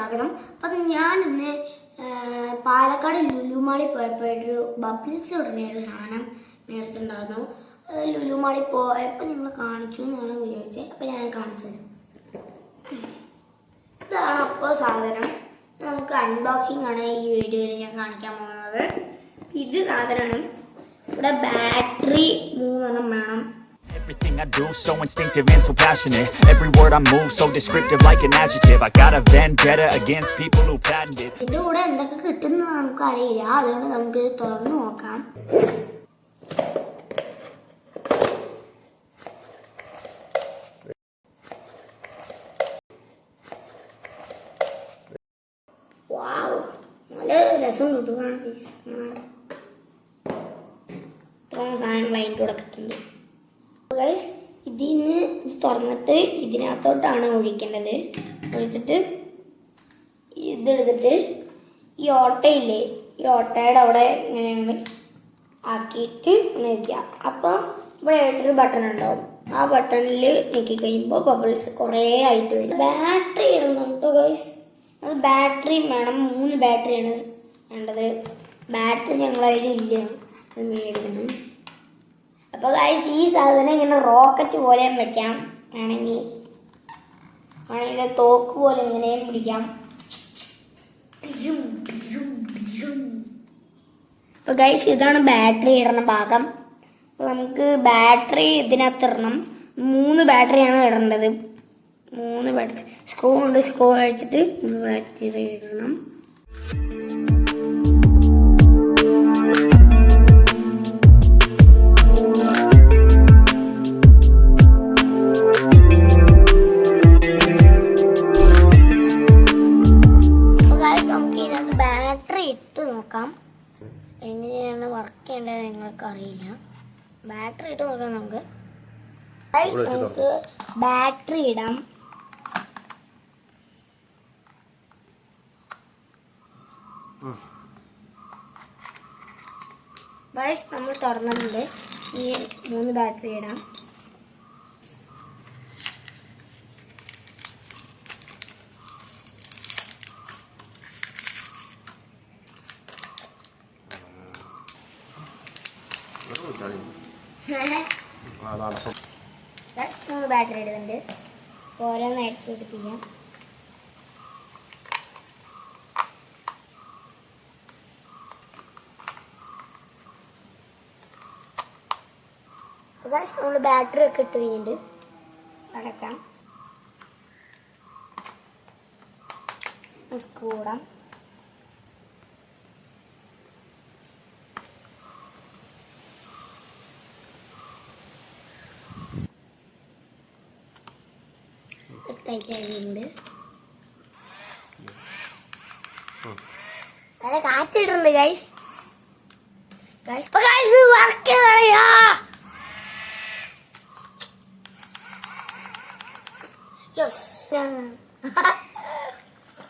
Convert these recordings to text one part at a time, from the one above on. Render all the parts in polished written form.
സ്വാഗതം. അപ്പം ഞാനിന്ന് പാലക്കാട് ലുലുമാളിൽ പോയപ്പോഴൊരു ബബിൾസ് തുടങ്ങിയൊരു സാധനം മേടിച്ചിട്ടുണ്ടായിരുന്നു. ലുലുമാളിൽ പോയപ്പോൾ നിങ്ങൾ കാണിച്ചു എന്നാണ് വിചാരിച്ചത്. അപ്പം ഞാൻ കാണിച്ചത് ഇതാണ്. അപ്പോൾ സാധനം നമുക്ക് അൺബോക്സിംഗ് ആണ് ഈ വീഡിയോയിൽ ഞാൻ കാണിക്കാൻ പോകുന്നത്. ഇത് സാധനമാണ്. ഇവിടെ ബാറ്ററി 3 വേണം. Everything I do so instinctive and so passionate. Every word I move so descriptive like an adjective. I got a vendetta against people who patented. ഇതിന്റെ കൂടെ എന്തൊക്കെ കിട്ടുന്നു നമുക്ക് അറിയില്ല. അതുകൊണ്ട് നമുക്ക് തുറന്നു നോക്കാം. വാവ്, നല്ല രസം കിട്ടുകയാണ്. ഇത്രയും സാധനങ്ങൾ അതിൻ്റെ കൂടെ കിട്ടുന്നുണ്ട്. ഗൈസ്, ഇതിന്ന് തുറന്നിട്ട് ഇതിനകത്തോട്ടാണ് ഒഴിക്കേണ്ടത്. ഒഴിച്ചിട്ട് ഇതെടുത്തിട്ട് ഈ ഓട്ടയില്ലേ, ഈ ഓട്ടയുടെ അവിടെ ഇങ്ങനെ ആക്കിയിട്ട് ഇങ്ങനെ വയ്ക്കുക. അപ്പോൾ ഇവിടെ ആയിട്ടൊരു ബട്ടൺ ഉണ്ടാവും. ആ ബട്ടണിൽ ഞെക്കി കഴിയുമ്പോൾ ബബിൾസ് കുറേ ആയിട്ട് വരും. ബാറ്ററി ഇടുന്നുണ്ടോ ഗൈസ്? അത് ബാറ്ററിയും വേണം. 3 ബാറ്ററിയാണ് വേണ്ടത്. ബാറ്ററി ഞങ്ങളതിൽ ഇല്ല, അത് മേടിക്കണം. അപ്പോൾ ഗൈസ്, ഈ സാധനം ഇങ്ങനെ റോക്കറ്റ് പോലെ വെക്കാം. ആണെങ്കിൽ തോക്ക് പോലെ ഇങ്ങനെയും പിടിക്കാം. അപ്പോൾ ഗൈസ്, ഇതാണ് ബാറ്ററി ഇടണ ഭാഗം. അപ്പോൾ നമുക്ക് ബാറ്ററി ഇതിനകത്ത് ഇടണം. 3 ബാറ്ററിയാണ് ഇടേണ്ടത്. 3 ബാറ്ററി സ്ക്രൂ ഉണ്ട്. സ്ക്രൂ അഴിച്ചിട്ട് ബാറ്ററി ഇടണം. എങ്ങനെയാണ് വർക്ക് ചെയ്യേണ്ടത് നിങ്ങൾക്ക് അറിയില്ല. ബാറ്ററി ഇട്ട് നോക്കാം. നമുക്ക് ബാറ്ററി ഇടാം. ഗൈസ്, നമ്മൾ തുറന്നിട്ടുണ്ട്. ഈ 3 ബാറ്ററി ഇടാം. ബാറ്ററി ഇടുന്നുണ്ട്. ഓരോന്നായിട്ട് പിടിപ്പിക്കാം. നമ്മൾ ബാറ്ററി ഒക്കെ ഇട്ട് കഴിഞ്ഞിട്ട് അടക്കാം. സ്ക്രൂടാം. നല്ല കാറ്റിടുന്നുണ്ട് ഗൈസ്. വർക്ക് പറയാ.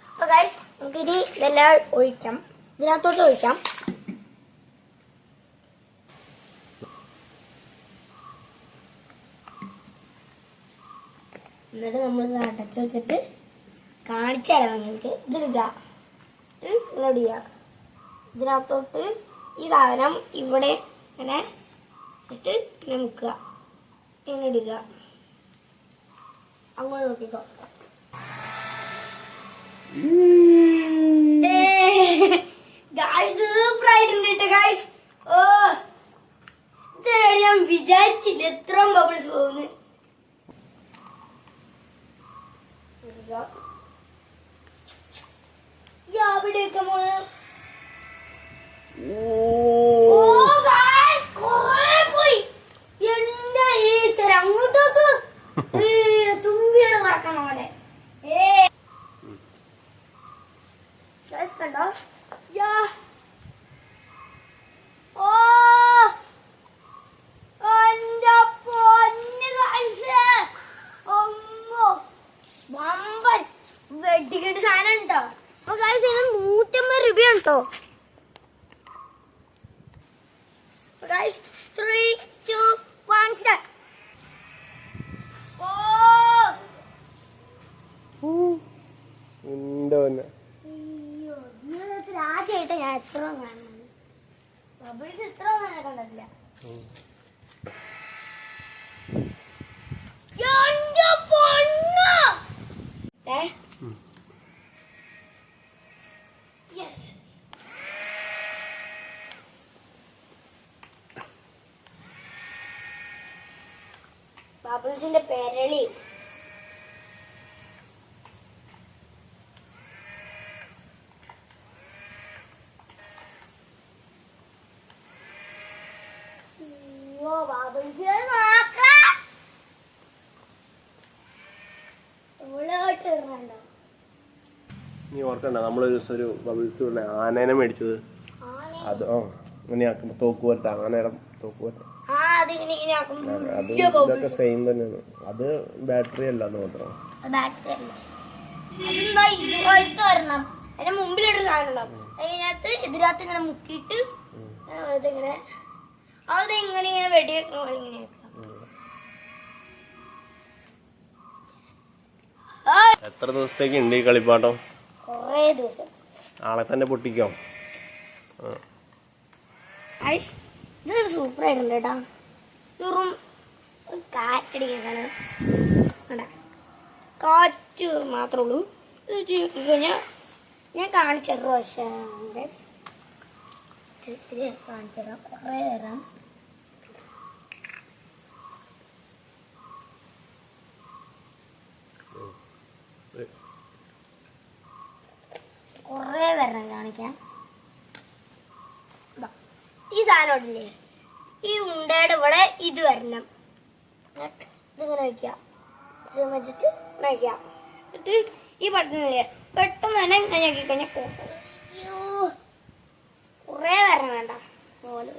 അപ്പൊ ഗൈസ്, നമുക്കിനി ഇതെല്ലാം ഒഴിക്കാം. ഇതിനകത്തോട്ട് ഒഴിക്കാം. എന്നിട്ട് നമ്മൾ അടച്ചു വെച്ചിട്ട് കാണിച്ചു തരാം നിങ്ങൾക്ക്. ഇതിടുക, ഇടുക. ഇതിനകത്തോട്ട് ഈ സാധനം ഇവിടെ ഇങ്ങനെ ഇട്ട് ഇങ്ങനെ മുക്കുക. ഇങ്ങനെ ഇടുക. അങ്ങോട്ട് നോക്കിക്കോ. സൂപ്പറായിട്ടുണ്ട് ഗൈസ്. ഓ, ഇതുവരെ ഞാൻ വിചാരിച്ചില്ല എത്ര ബബിൾസ് പോകുന്നു. അവിടെയൊക്കെ മോള് പോയി. എന്റെ ഈശ്വര, അങ്ങോട്ടേക്ക് തുമ്പിയാണ് പറക്കണ പോലെ. കണ്ടോ? ഓ, എന്റെ പൊന്ന് കാണിച്ച്. വമ്പൻ വെടിക്കെട്ട് സാധനം ഉണ്ടോ? അപ്പൊ ഗൈസ്, ഇതിന് 150 രൂപയാണ് കേട്ടോ. Guys, 3, 2, 1 start. ഓ, ഉണ്ടോ കാണണം. ബബിൾസ് ഇത്ര ഒന്നും ഞാൻ കണ്ടിട്ടില്ല. എൻ്റെ പൊന്നോ. Yes. ബബിൾസിന്റെ പെരളി. നീ ഓർക്കണ്ട നമ്മളൊരു ദിവസം ഒരു ബബിൾസ് ആനേനെ മേടിച്ചത്. അത് ഇങ്ങനെയാക്കുമ്പോ തോക്ക് പോലത്തെ ആനയുടെ തോക്ക് പോലത്തെ അത് ഇതൊക്കെ സെയിം തന്നെയാണ്. അത് ബാറ്ററി അല്ലാന്ന് മാത്രം. ഇതുപോലത്തെ ഒരെണ്ണം അതിന്റെ മുമ്പിലൊരു സാധനം ഉണ്ടാവും. അതിനകത്ത് ഇതിനകത്ത് ഇങ്ങനെ മുക്കിയിട്ട് ഇങ്ങനെ അത് ഇങ്ങനെ ഇങ്ങനെ വെടിവെക്കണ പോലെ ഇങ്ങനെ വെക്കണം. എത്ര ദിവസത്തേക്ക് ഉണ്ട് ഈ കളിപ്പാട്ടം? കൊറേ ദിവസം. ആളെ തന്നെ പൊട്ടിക്കാം. ഇതൊരു സൂപ്പർ ആയിട്ടുണ്ട് കേട്ടാ. വെറും കാറ്റടിക്കാൻ കാറ്റ് മാത്രമേ ഉള്ളൂ. ഇത് ചെയ്ത് കഴിഞ്ഞാൽ ഞാൻ കാണിച്ചു പക്ഷേ കാണിച്ചു തരാം. കുറേ തരാം. കുറേ വരണം കാണിക്കാം. ഈ സാധനം ഇല്ലേ, ഈ ഉണ്ടയുടെ ഇവിടെ ഇത് വരണം. ഇതിങ്ങനെ വയ്ക്കാം. ഇത് വെച്ചിട്ട് വയ്ക്കാം. എന്നിട്ട് ഈ ബട്ടണില്ലേ പെട്ടെന്ന് തന്നെ ഇങ്ങനെ ആക്കി കഴിഞ്ഞാൽ കുറേ വരണം വേണ്ട പോലെ.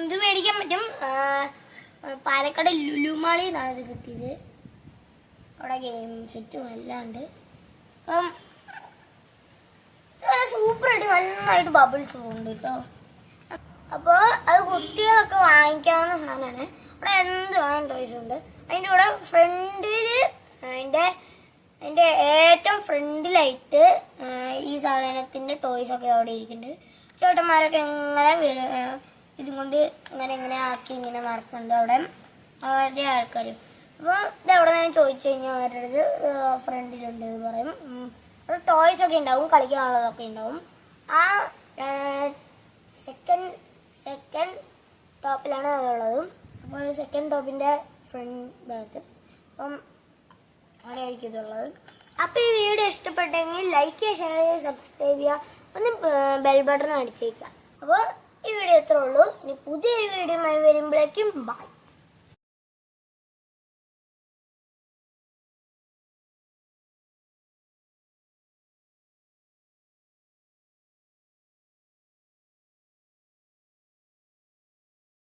ഇത് മേടിക്കാൻ പറ്റും. പാലക്കാട് ലുലുമാളിൽ നിന്നാണ് ഇത് കിട്ടിയത്. അവിടെ ഗെയിം സെറ്റും എല്ലാം ഉണ്ട്. അപ്പം സൂപ്പറായിട്ട് നന്നായിട്ട് ബബിൾസ് പോകുന്നുണ്ട് കേട്ടോ. അപ്പോൾ അത് കുട്ടികളൊക്കെ വാങ്ങിക്കാവുന്ന സാധനമാണ്. അവിടെ എന്ത് വേണം ടോയ്സ് ഉണ്ട്. അതിൻ്റെ കൂടെ ഫ്രണ്ടിൽ അതിൻ്റെ ഏറ്റവും ഫ്രണ്ടിലായിട്ട് ഈ സാധനത്തിൻ്റെ ടോയ്സൊക്കെ അവിടെ ഇരിക്കുന്നുണ്ട്. ചേട്ടന്മാരൊക്കെ എങ്ങനെ ഇതും കൊണ്ട് ഇങ്ങനെ ആക്കി ഇങ്ങനെ നടക്കുന്നുണ്ട് അവിടെ അവരുടെ ആൾക്കാർ. അപ്പോൾ ഇതെവിടെ നിന്ന് ചോദിച്ചു കഴിഞ്ഞാൽ അവരുടെ ഫ്രണ്ടിലുണ്ട് എന്ന് പറയും. അവിടെ ടോയ്സ് ഒക്കെ ഉണ്ടാവും, കളിക്കാനുള്ളതൊക്കെ ഉണ്ടാവും. ആ സെക്കൻഡ് ടോപ്പിലാണ് അതുള്ളത്. അപ്പോൾ സെക്കൻഡ് ടോപ്പിൻ്റെ ഫ്രണ്ട് ബാക്ക് അപ്പം അവിടെ ആയിരിക്കും ഇതുള്ളത്. അപ്പോൾ ഈ വീഡിയോ ഇഷ്ടപ്പെട്ടെങ്കിൽ ലൈക്ക് ചെയ്യുക, ഷെയർ ചെയ്യുക, സബ്സ്ക്രൈബ് ചെയ്യുക, ഒന്ന് ബെൽ ബട്ടൺ അടിച്ചേക്കുക. അപ്പോൾ ഈ വീഡിയോ ഇത്രേ ഉള്ളൂ. ഇനി പുതിയൊരു വീഡിയോയുമായി വരുമ്പോഴേക്കും ബൈ.